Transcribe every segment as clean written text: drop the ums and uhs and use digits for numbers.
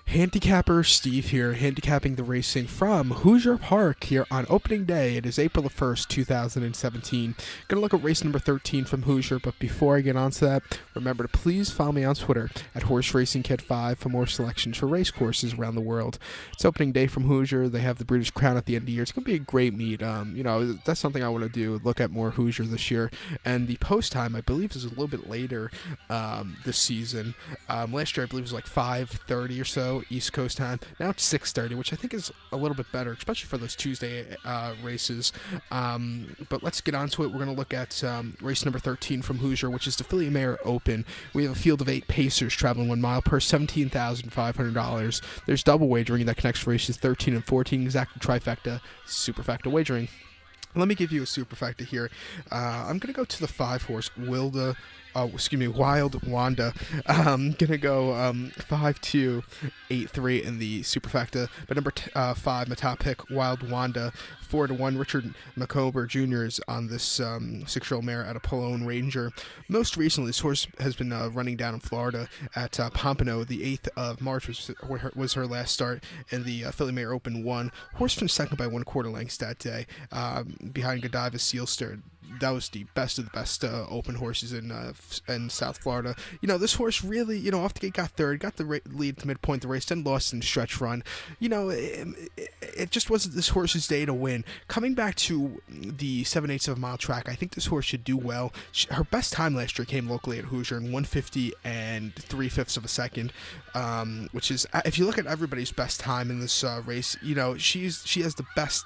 Handicapper Steve here, handicapping the racing from Hoosier Park here on opening day. It is April the 1st, 2017. Gonna look at race number 13 from Hoosier, but before I get on to that, remember to please follow me on Twitter at Horse Racing Kid 5 for more selections for race courses around the world. It's opening day from Hoosier. They have the British Crown at the end of the year. It's gonna be a great meet. That's something I want to do, look at more Hoosier this year. And the post time, I believe, is a little bit later this season. Last year, I believe it was like 5:30 or so East Coast time. Now it's 6:30, which I think is a little bit better, especially for those Tuesday races. But let's get on to it. We're going to look at race number 13 from Hoosier, which is the Philly Mare Open. We have a field of 8 pacers traveling 1 mile per $17,500. There's double wagering that connects races 13 and 14, exact trifecta, superfecta wagering. Let me give you a superfecta here. I'm going to go to the 5 horse, Wild Wanda. I'm going to go 5-2, 8-3 in the superfecta. But number 5, my top pick, Wild Wanda. 4-1, Richard McCober Jr. is on this 6-year-old mare at a Polone Ranger. Most recently, this horse has been running down in Florida at Pompano. The 8th of March was her last start in the Philly Mare Open 1. Horse finished second by 1/4 lengths that day, behind Godiva Sealster. That was the best of the best open horses in South Florida. This horse really, off the gate got third, got the lead to midpoint of the race, then lost in the stretch run. It just wasn't this horse's day to win. Coming back to the 7/8 of a mile track, I think this horse should do well. Her best time last year came locally at Hoosier in 1:50 and 3/5 of a second, which is, if you look at everybody's best time in this race, she has the best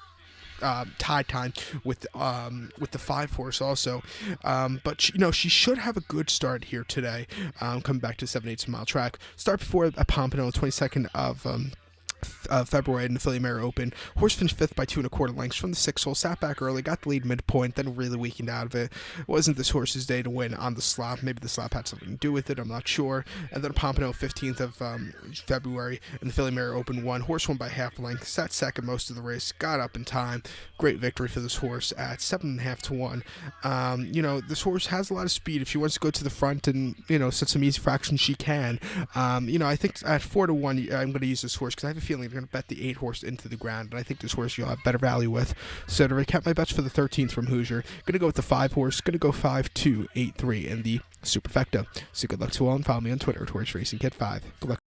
tied time with the 5 horse also, but she should have a good start here today. Coming back to 7/8 mile track, start before at Pompano, 22nd of February in the Philly Mare Open. Horse finished 5th by 2 1/4 lengths from the 6 hole, sat back early, got the lead midpoint, then really weakened out of it. Wasn't this horse's day to win on the slop. Maybe the slop had something to do with it, I'm not sure. And then Pompano, 15th of February in the Philly Mare Open 1. Horse won by half length, sat second most of the race, got up in time. Great victory for this horse at 7.5 to 1. This horse has a lot of speed. If she wants to go to the front and, set some easy fractions, she can. I think at 4 to 1, I'm going to use this horse because I have a feeling they're going to bet the 8 horse into the ground, and I think this horse you'll have better value with. So to recap my bets for the 13th from Hoosier, going to go with the 5 horse, going to go 5-2, 8-3 in the superfecta. So good luck to all, and follow me on Twitter at Horse Racing Kid 5. Good luck.